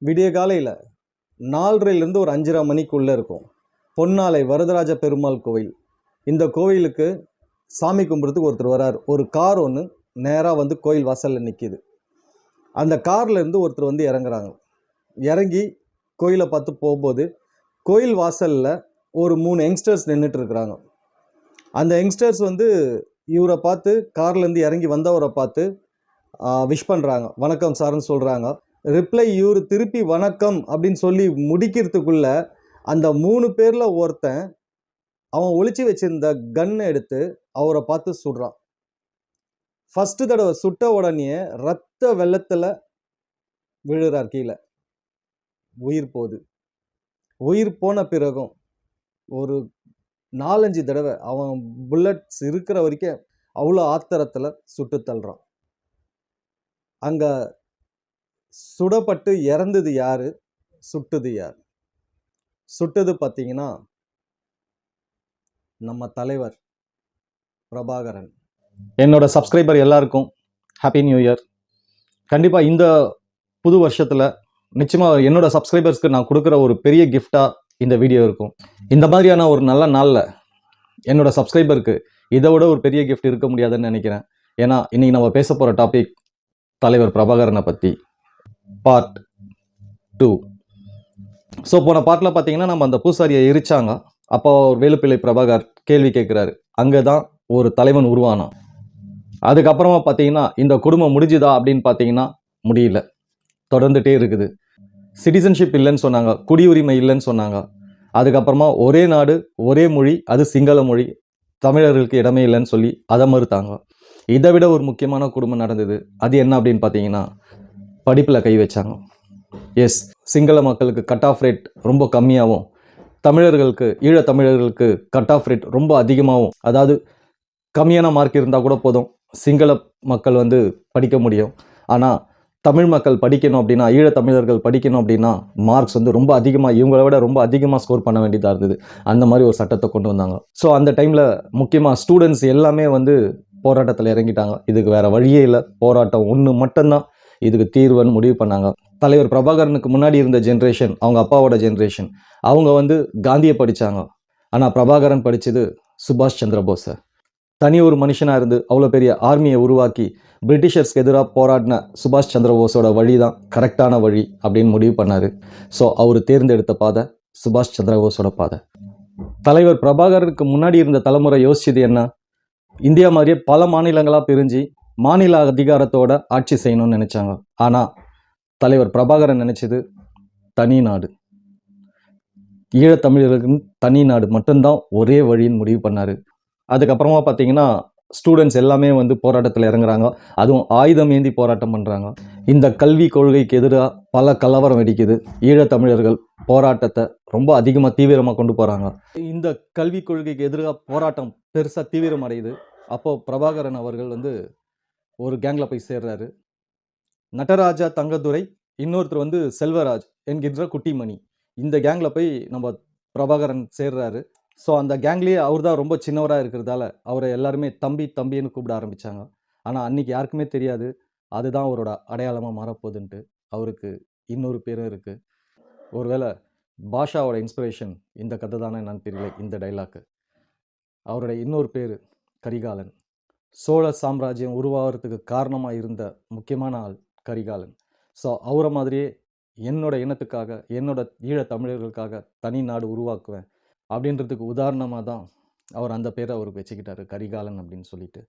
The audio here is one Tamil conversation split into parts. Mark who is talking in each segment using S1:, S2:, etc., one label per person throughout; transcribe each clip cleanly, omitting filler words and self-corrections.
S1: விடிய காலையில் 4:30லேருந்து ஒரு 5:30 மணிக்குள்ளே இருக்கும். பொன்னாலை வரதராஜ பெருமாள் கோவில். இந்த கோவிலுக்கு சாமி கும்பிட்றதுக்கு ஒருத்தர் வரார். ஒரு கார் ஒன்று நேராக வந்து கோயில் வாசலில் நிற்கிது. அந்த கார்லேருந்து ஒருத்தர் வந்து இறங்குறாங்க. இறங்கி கோயிலை பார்த்து போகும்போது கோயில் வாசலில் ஒரு 3 யங்ஸ்டர்ஸ் நின்றுட்டு இருக்கிறாங்க. அந்த யங்ஸ்டர்ஸ் வந்து இவரை பார்த்து, கார்லேருந்து இறங்கி வந்தவரை பார்த்து விஷ் பண்ணுறாங்க. வணக்கம் சார்ன்னு சொல்கிறாங்க. ரிப்ளை இவர் திருப்பி வணக்கம் அப்படின்னு சொல்லி முடிக்கிறதுக்குள்ள அந்த 3 பேரில் ஒருத்தன் அவன் ஒளிச்சு வச்சிருந்த கன்னை எடுத்து அவரை பார்த்து சுடுறான். ஃபஸ்ட்டு தடவை சுட்ட உடனே ரத்த வெள்ளத்தில் விழுறார் கீழே. உயிர் போகுது. உயிர் போன பிறகும் ஒரு 4-5 தடவை அவன் புல்லட்ஸ் இருக்கிற வரைக்கும் அவ்வளோ ஆத்திரத்தில் சுட்டு தள்ளுறான். அங்கே சுடப்பட்டு இறந்தது யாரு, சுட்டது யார்? சுட்டது பார்த்தீங்கன்னா நம்ம தலைவர் பிரபாகரன். என்னோட சப்ஸ்கிரைபர் எல்லாருக்கும் ஹாப்பி நியூ இயர். கண்டிப்பாக இந்த புது வருஷத்தில் நிச்சயமாக என்னோட சப்ஸ்கிரைபர்ஸ்க்கு நான் கொடுக்குற ஒரு பெரிய கிஃப்டாக இந்த வீடியோ இருக்கும். இந்த மாதிரியான ஒரு நல்ல நாளில் என்னோட சப்ஸ்கிரைபருக்கு இதை விட ஒரு பெரிய கிஃப்ட் இருக்க முடியாதுன்னு நினைக்கிறேன். ஏன்னா இன்றைக்கி நம்ம பேச போகிற டாபிக் தலைவர் பிரபாகரனை பற்றி, பார்ட் 2. ஸோ போன பார்ட்டில் பார்த்தீங்கன்னா நம்ம அந்த பூசாரியை எரிச்சாங்க. அப்போ வேலுப்பிள்ளை பிரபாகர் கேள்வி கேட்குறாரு. அங்கே தான் ஒரு தலைவன் உருவானான். அதுக்கப்புறமா பார்த்தீங்கன்னா இந்த குடும்பம் முடிஞ்சுதா அப்படின்னு பார்த்தீங்கன்னா முடியல, தொடர்ந்துகிட்டே இருக்குது. சிட்டிசன்ஷிப் இல்லைன்னு சொன்னாங்க, குடியுரிமை இல்லைன்னு சொன்னாங்க. அதுக்கப்புறமா ஒரே நாடு ஒரே மொழி, அது சிங்கள மொழி, தமிழர்களுக்கு இடமே இல்லைன்னு சொல்லி அதை மறுத்தாங்க. இதை விட ஒரு முக்கியமான குடும்பம் நடந்தது. அது என்ன அப்படின்னு பார்த்தீங்கன்னா படிப்பில் கை வச்சாங்க. எஸ், சிங்கள மக்களுக்கு கட் ஆஃப் ரேட் ரொம்ப கம்மியாகவும், தமிழர்களுக்கு, ஈழத்தமிழர்களுக்கு கட் ஆஃப் ரேட் ரொம்ப அதிகமாகவும், அதாவது கம்மியான மார்க் இருந்தால் கூட போதும், சிங்கள மக்கள் வந்து படிக்க முடியும். ஆனால் தமிழ் மக்கள் படிக்கணும் அப்படின்னா, ஈழத்தமிழர்கள் படிக்கணும் அப்படின்னா மார்க்ஸ் வந்து ரொம்ப அதிகமாக, இவங்கள விட ரொம்ப அதிகமாக ஸ்கோர் பண்ண வேண்டியதாக இருந்தது. அந்த மாதிரி ஒரு சட்டத்தை கொண்டு வந்தாங்க. ஸோ அந்த டைமில் முக்கியமாக ஸ்டூடெண்ட்ஸ் எல்லாமே வந்து போராட்டத்தில் இறங்கிட்டாங்க. இதுக்கு வேறு வழியே இல்லை, போராட்டம் ஒன்று மட்டும்தான் இதுக்கு தீர்வுன்னு முடிவு பண்ணாங்க. தலைவர் பிரபாகரனுக்கு முன்னாடி இருந்த ஜென்ரேஷன், அவங்க அப்பாவோட ஜென்ரேஷன், அவங்க வந்து காந்தியை படித்தாங்க. ஆனால் பிரபாகரன் படித்தது சுபாஷ் சந்திர போஸை. தனி ஒரு மனுஷனாக இருந்து அவ்வளோ பெரிய ஆர்மியை உருவாக்கி பிரிட்டிஷர்ஸ்க்கு எதிராக போராடின சுபாஷ் சந்திர போஸோட வழி தான் கரெக்டான வழி அப்படின்னு முடிவு பண்ணார். ஸோ அவர் தேர்ந்தெடுத்த பாதை சுபாஷ் சந்திர போஸோட பாதை. தலைவர் பிரபாகரனுக்கு முன்னாடி இருந்த தலைமுறை யோசிச்சது என்ன? இந்தியா மாதிரியே பல மாநிலங்களாக பிரிஞ்சு மாநில அதிகாரத்தோட ஆட்சி செய்யணும்னு நினச்சாங்க. ஆனால் தலைவர் பிரபாகரன் நினச்சது தனி நாடு, ஈழத்தமிழர்களுக்கு தனி நாடு மட்டும்தான் ஒரே வழின்னு முடிவு பண்ணார். அதுக்கப்புறமா பார்த்தீங்கன்னா ஸ்டூடெண்ட்ஸ் எல்லாமே வந்து போராட்டத்தில் இறங்குறாங்க. அதுவும் ஆயுதம் ஏந்தி போராட்டம் பண்ணுறாங்க. இந்த கல்வி கொள்கைக்கு எதிராக பல கலவரம் வெடிக்குது. ஈழத்தமிழர்கள் போராட்டத்தை ரொம்ப அதிகமாக தீவிரமாக கொண்டு போகிறாங்க. இந்த கல்வி கொள்கைக்கு எதிராக போராட்டம் பெருசாக தீவிரம் அடையுது. அப்போது பிரபாகரன் அவர்கள் வந்து ஒரு கேங்கில் போய் சேர்றாரு. நடராஜா தங்கதுரை, இன்னொருத்தர் வந்து செல்வராஜ் என்கின்ற குட்டிமணி. இந்த கேங்கில் போய் நம்ம பிரபாகரன் சேர்றாரு. ஸோ அந்த கேங்லேயே அவர் தான் ரொம்ப சின்னவராக இருக்கிறதால அவரை எல்லாருமே தம்பி தம்பின்னு கூப்பிட ஆரம்பித்தாங்க. ஆனால் அன்றைக்கி யாருக்குமே தெரியாது அதுதான் அவரோட அடையாளமாக மாறப்போகுதுன்ட்டு. அவருக்கு இன்னொரு பேரும் இருக்குது. ஒருவேளை பாஷாவோட இன்ஸ்பிரேஷன் இந்த கதை தானே என்னன்னு தெரியல இந்த டைலாக்கு. அவரோட இன்னொரு பேர் கரிகாலன். சோழ சாம்ராஜ்யம் உருவாகிறதுக்கு காரணமாக இருந்த முக்கியமான ஆள் கரிகாலன். ஸோ அவரை மாதிரியே என்னோட இனத்துக்காக, என்னோட ஈழத் தமிழர்களுக்காக தனி நாடு உருவாக்குவேன் அப்படின்றதுக்கு உதாரணமாக தான் அவர் அந்த பேரை அவருக்கு வச்சுக்கிட்டாரு, கரிகாலன் அப்படின்னு சொல்லிட்டு.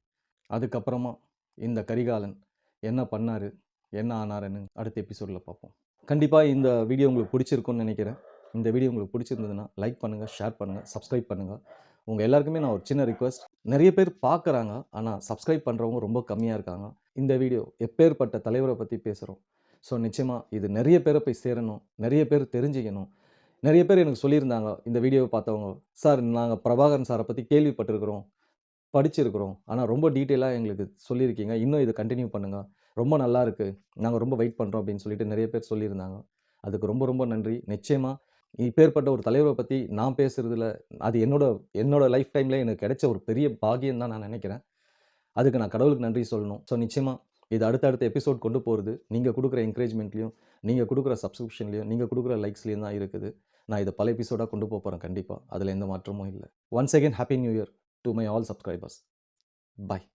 S1: அதுக்கப்புறமா இந்த கரிகாலன் என்ன பண்ணார், என்ன ஆனாருன்னு அடுத்த எபிசோடில் பார்ப்போம். கண்டிப்பாக இந்த வீடியோ உங்களுக்கு பிடிச்சிருக்குன்னு நினைக்கிறேன். இந்த வீடியோ உங்களுக்கு பிடிச்சிருந்ததுன்னா லைக் பண்ணுங்கள், ஷேர் பண்ணுங்கள், சப்ஸ்கிரைப் பண்ணுங்கள். உங்கள் எல்லாருக்குமே நான் ஒரு சின்ன ரிக்வெஸ்ட், நிறைய பேர் பார்க்குறாங்க ஆனால் சப்ஸ்கிரைப் பண்ணுறவங்க ரொம்ப கம்மியாக இருக்காங்க. இந்த வீடியோ எப்பேற்பட்ட தலைவரை பற்றி பேசுகிறோம். ஸோ நிச்சயமாக இது நிறைய பேரை போய் சேரணும், நிறைய பேர் தெரிஞ்சுக்கணும். நிறைய பேர் எனக்கு சொல்லியிருந்தாங்க இந்த வீடியோவை பார்த்தவங்க, சார் நாங்கள் பிரபாகரன் சாரை பற்றி கேள்விப்பட்டிருக்கிறோம், படிச்சிருக்கிறோம், ஆனால் ரொம்ப டீட்டெயிலாக எங்களுக்கு சொல்லியிருக்கீங்க, இன்னும் இதை கண்டினியூ பண்ணுங்கள், ரொம்ப நல்லா இருக்குது, நாங்கள் ரொம்ப வெயிட் பண்ணுறோம் அப்படின்னு சொல்லிட்டு நிறைய பேர் சொல்லியிருந்தாங்க. அதுக்கு ரொம்ப ரொம்ப நன்றி. நிச்சயமாக இப்பேற்பட்ட ஒரு தலைவரை பற்றி நான் பேசுகிறதுல அது என்னோட லைஃப் டைமில் எனக்கு கிடைச்ச ஒரு பெரிய பாகியம் தான் நான் நினைக்கிறேன். அதுக்கு நான் கடவுளுக்கு நன்றி சொல்லணும். ஸோ நிச்சயமாக இது அடுத்தடுத்த எபிசோட் கொண்டு போகிறது நீங்கள் கொடுக்குற என்கரேஜ்மெண்ட்லையும், நீங்கள் கொடுக்குற சப்ஸ்கிரிப்ஷன்லையும், நீங்கள் கொடுக்குற லைக்ஸ்லையும் தான் இருக்குது. நான் இதை பல எபிசோடாக கொண்டு போகிறேன் கண்டிப்பாக. அதில் எந்த மாற்றமும் இல்லை. Once again happy new year to my all subscribers. Bye.